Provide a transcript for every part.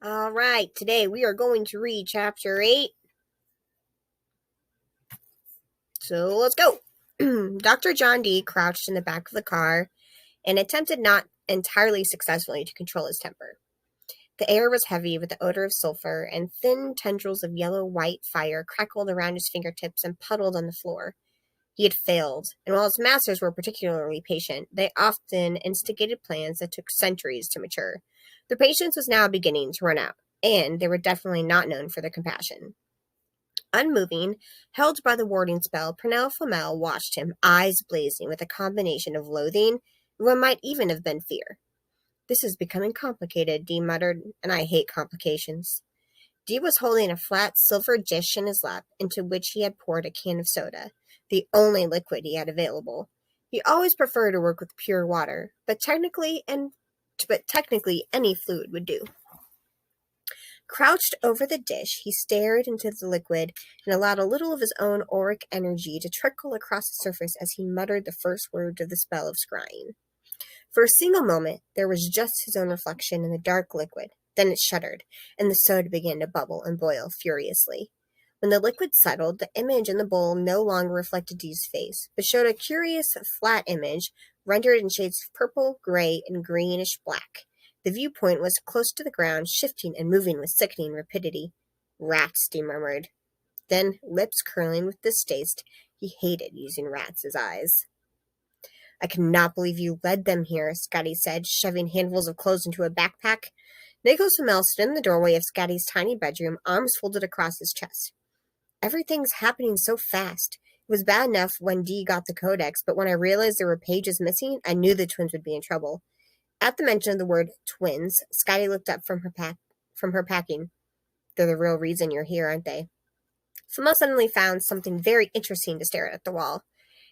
All right, today we are going to read chapter 8. So let's go. Dr. John Dee crouched in the back of the car and attempted not entirely successfully to control his temper. The air was heavy with the odor of sulfur, and thin tendrils of yellow-white fire crackled around his fingertips and puddled on the floor. He had failed, and while his masters were particularly patient, they often instigated plans that took centuries to mature. Their patience was now beginning to run out, and they were definitely not known for their compassion. Unmoving, held by the warding spell, Pernell Flamel watched him, eyes blazing with a combination of loathing and what might even have been fear. "This is becoming complicated," Dee muttered, "and I hate complications." Dee was holding a flat silver dish in his lap, into which he had poured a can of soda, the only liquid he had available. He always preferred to work with pure water, but technically any fluid would do. Crouched over the dish, he stared into the liquid and allowed a little of his own auric energy to trickle across the surface as he muttered the first words of the spell of scrying. For a single moment, there was just his own reflection in the dark liquid. Then it shuddered, and the soda began to bubble and boil furiously. When the liquid settled, the image in the bowl no longer reflected Dee's face, but showed a curious, flat image rendered in shades of purple, gray, and greenish black. The viewpoint was close to the ground, shifting and moving with sickening rapidity. "Rats," Dee murmured. Then, lips curling with distaste, he hated using rats as eyes. "I cannot believe you led them here," Scotty said, shoving handfuls of clothes into a backpack. Nicholas Flamel stood in the doorway of Scotty's tiny bedroom, arms folded across his chest. "Everything's happening so fast. It was bad enough when Dee got the codex, but when I realized there were pages missing, I knew the twins would be in trouble." At the mention of the word twins, Scotty looked up from her packing. "They're the real reason you're here, aren't they?" Flamel suddenly found something very interesting to stare at the wall.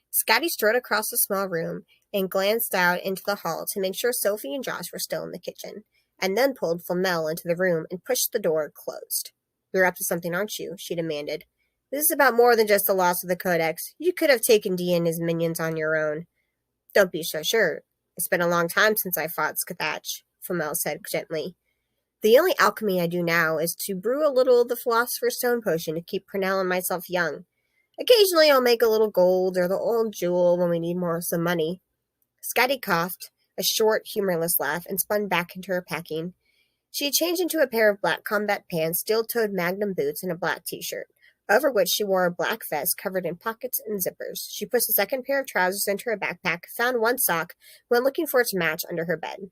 Scotty strode across the small room and glanced out into the hall to make sure Sophie and Josh were still in the kitchen, and then pulled Flamel into the room and pushed the door closed. "You're up to something, aren't you?" she demanded. "This is about more than just the loss of the codex. You could have taken Dee and his minions on your own." "Don't be so sure. It's been a long time since I fought Scathach," Flamel said gently. "The only alchemy I do now is to brew a little of the Philosopher's Stone potion to keep Pernell and myself young. Occasionally I'll make a little gold or the old jewel when we need some money." Scotty coughed, a short, humorless laugh, and spun back into her packing. She had changed into a pair of black combat pants, steel-toed Magnum boots, and a black t-shirt, over which she wore a black vest covered in pockets and zippers. She pushed a second pair of trousers into her backpack, found one sock, went looking for its match under her bed.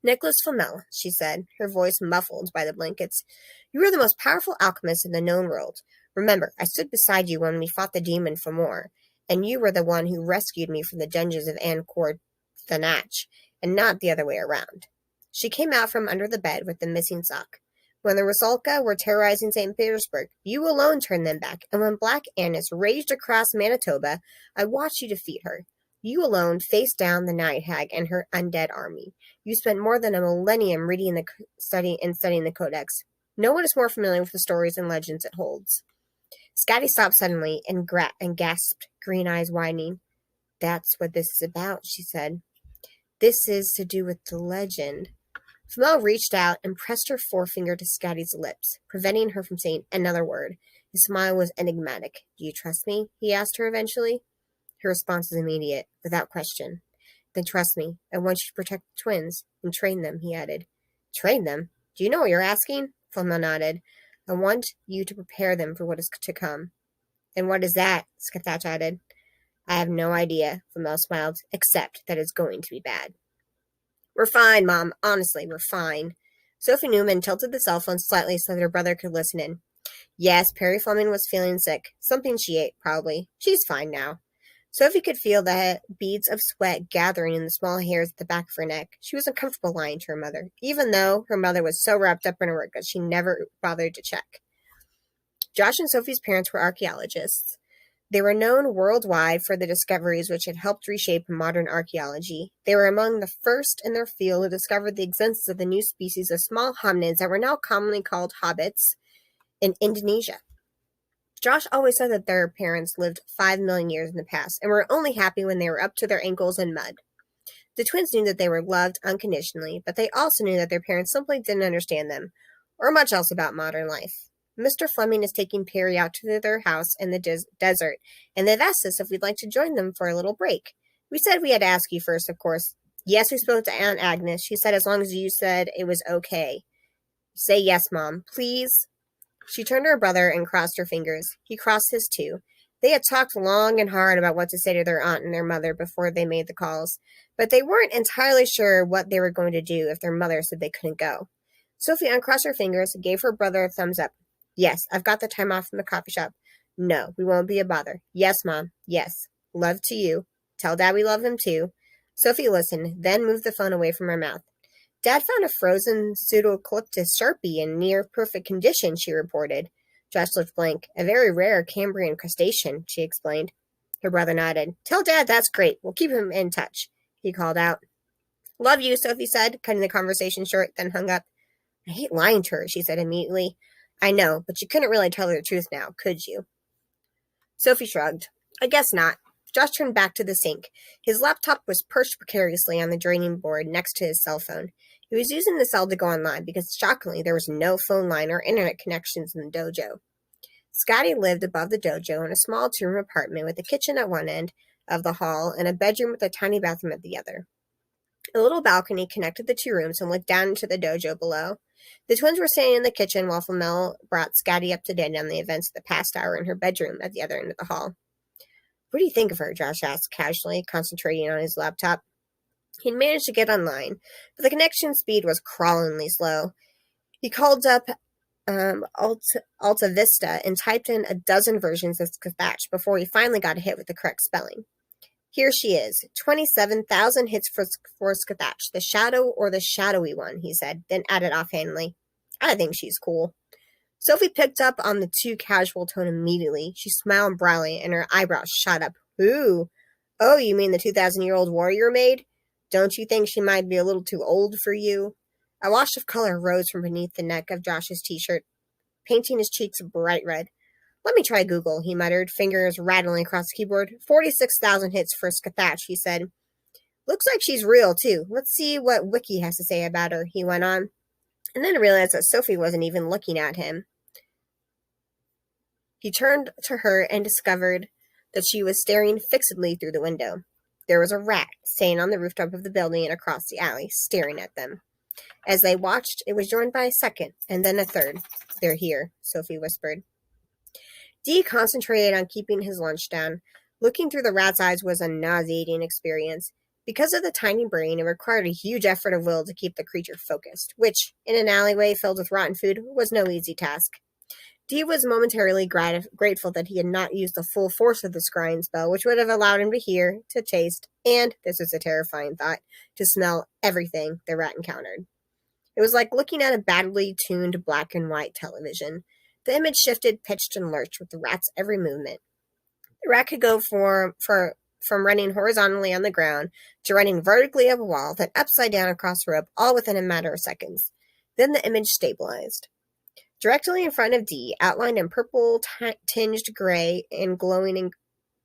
"Nicholas Flamel," she said, her voice muffled by the blankets, "you are the most powerful alchemist in the known world. Remember, I stood beside you when we fought the demon Fomor, and you were the one who rescued me from the dungeons of Angkor Thanach, and not the other way around." She came out from under the bed with the missing sock. "When the Rusalka were terrorizing St. Petersburg, you alone turned them back, and when Black Annis raged across Manitoba, I watched you defeat her. You alone faced down the Night Hag and her undead army. You spent more than a millennium reading studying the Codex. No one is more familiar with the stories and legends it holds." Scotty stopped suddenly and gasped, green eyes widening. "That's what this is about," she said. "This is to do with the legend." Flamel reached out and pressed her forefinger to Scotty's lips, preventing her from saying another word. His smile was enigmatic. "Do you trust me?" he asked her eventually. Her response was immediate, without question. "Then trust me. I want you to protect the twins and train them," he added. "Train them? Do you know what you're asking?" Flamel nodded. "I want you to prepare them for what is to come." "And what is that?" Scathach added. "I have no idea," Flamel smiled, "except that it's going to be bad." "We're fine, Mom. Honestly, we're fine." Sophie Newman tilted the cell phone slightly so that her brother could listen in. "Yes, Perry Fleming was feeling sick. Something she ate, probably. She's fine now." Sophie could feel the beads of sweat gathering in the small hairs at the back of her neck. She was uncomfortable lying to her mother, even though her mother was so wrapped up in her work that she never bothered to check. Josh and Sophie's parents were archaeologists. They were known worldwide for the discoveries which had helped reshape modern archaeology. They were among the first in their field who discovered the existence of the new species of small hominids that were now commonly called hobbits in Indonesia. Josh always said that their parents lived 5 million years in the past and were only happy when they were up to their ankles in mud. The twins knew that they were loved unconditionally, but they also knew that their parents simply didn't understand them, or much else about modern life. Mr. Fleming is taking Perry out to their house in the desert, and they've asked us if we'd like to join them for a little break. We said we had to ask you first, of course. Yes, we spoke to Aunt Agnes. She said as long as you said it was okay. Say yes, Mom, please. She turned to her brother and crossed her fingers. He crossed his too. They had talked long and hard about what to say to their aunt and their mother before they made the calls, but they weren't entirely sure what they were going to do if their mother said they couldn't go. Sophie uncrossed her fingers and gave her brother a thumbs up. Yes, I've got the time off from the coffee shop. No, we won't be a bother. Yes, Mom. Yes. Love to you. Tell Dad we love him too. Sophie listened, then moved the phone away from her mouth. Dad found a frozen pseudocalyptus sharpie in near-perfect condition, she reported. Josh looked blank. A very rare Cambrian crustacean, she explained. Her brother nodded. Tell Dad that's great. We'll keep him in touch, he called out. Love you, Sophie said, cutting the conversation short, then hung up. I hate lying to her, she said immediately. I know, but you couldn't really tell her the truth now, could you? Sophie shrugged. I guess not. Josh turned back to the sink. His laptop was perched precariously on the draining board next to his cell phone. He was using the cell to go online because, shockingly, there was no phone line or internet connections in the dojo. Scotty lived above the dojo in a small two-room apartment with a kitchen at one end of the hall and a bedroom with a tiny bathroom at the other. A little balcony connected the two rooms and looked down into the dojo below. The twins were staying in the kitchen while Flamel brought Scotty up to date on the events of the past hour in her bedroom at the other end of the hall. What do you think of her? Josh asked casually, concentrating on his laptop. He'd managed to get online, but the connection speed was crawlingly slow. He called up Alta Vista and typed in a dozen versions of Scathach before he finally got a hit with the correct spelling. Here she is, 27,000 hits for Scathach, the shadow or the shadowy one, he said, then added offhandedly, I think she's cool. Sophie picked up on the too casual tone immediately. She smiled broadly, and her eyebrows shot up. Ooh. Oh, you mean the 2,000-year-old warrior maid? Don't you think she might be a little too old for you? A wash of color rose from beneath the neck of Josh's t-shirt, painting his cheeks bright red. Let me try Google, he muttered, fingers rattling across the keyboard. 46,000 hits for Scathach, he said. Looks like she's real, too. Let's see what Wiki has to say about her, he went on, and then realized that Sophie wasn't even looking at him. He turned to her and discovered that she was staring fixedly through the window. There was a rat staying on the rooftop of the building and across the alley, staring at them. As they watched, it was joined by a second, and then a third. They're here, Sophie whispered. Dee concentrated on keeping his lunch down. Looking through the rat's eyes was a nauseating experience. Because of the tiny brain, it required a huge effort of will to keep the creature focused, which, in an alleyway filled with rotten food, was no easy task. Dee was momentarily grateful that he had not used the full force of the scrying spell, which would have allowed him to hear, to taste, and, this was a terrifying thought, to smell everything the rat encountered. It was like looking at a badly tuned black and white television. The image shifted, pitched, and lurched with the rat's every movement. The rat could go from running horizontally on the ground to running vertically up a wall, then upside down across a rope, all within a matter of seconds. Then the image stabilized. Directly in front of Dee, outlined in purple-tinged gray and glowing in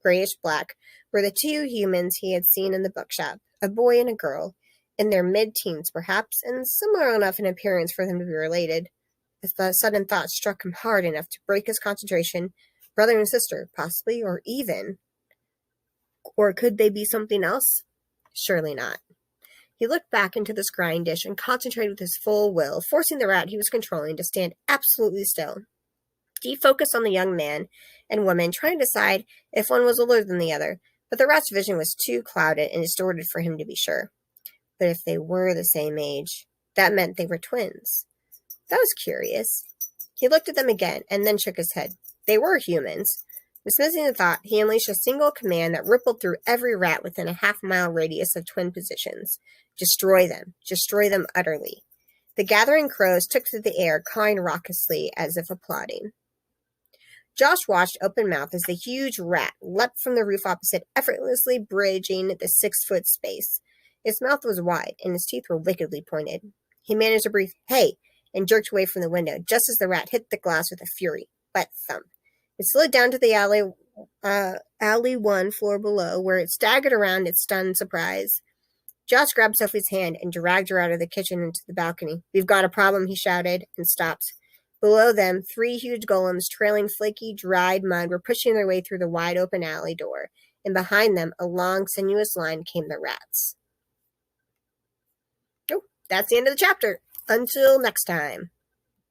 grayish-black, were the two humans he had seen in the bookshop, a boy and a girl, in their mid-teens perhaps, and similar enough in appearance for them to be related. A sudden thought struck him hard enough to break his concentration. Brother and sister, possibly, or even. Or could they be something else? Surely not. He looked back into the scrying dish and concentrated with his full will, forcing the rat he was controlling to stand absolutely still. He focused on the young man and woman, trying to decide if one was older than the other, but the rat's vision was too clouded and distorted for him to be sure. But if they were the same age, that meant they were twins. That was curious. He looked at them again, and then shook his head. They were humans. Dismissing the thought, he unleashed a single command that rippled through every rat within a half-mile radius of twin positions. Destroy them. Destroy them utterly. The gathering crows took to the air, cawing raucously as if applauding. Josh watched open-mouthed as the huge rat leapt from the roof opposite, effortlessly bridging the 6-foot space. Its mouth was wide, and its teeth were wickedly pointed. He managed a brief, "Hey!" and jerked away from the window, just as the rat hit the glass with a fury, but thump. It slid down to the alley one floor below, where it staggered around its stunned surprise. Josh grabbed Sophie's hand and dragged her out of the kitchen into the balcony. "We've got a problem," he shouted, and stopped. Below them, 3 huge golems, trailing flaky, dried mud, were pushing their way through the wide-open alley door, and behind them, a long, sinuous line, came the rats. Oh, that's the end of the chapter. Until next time.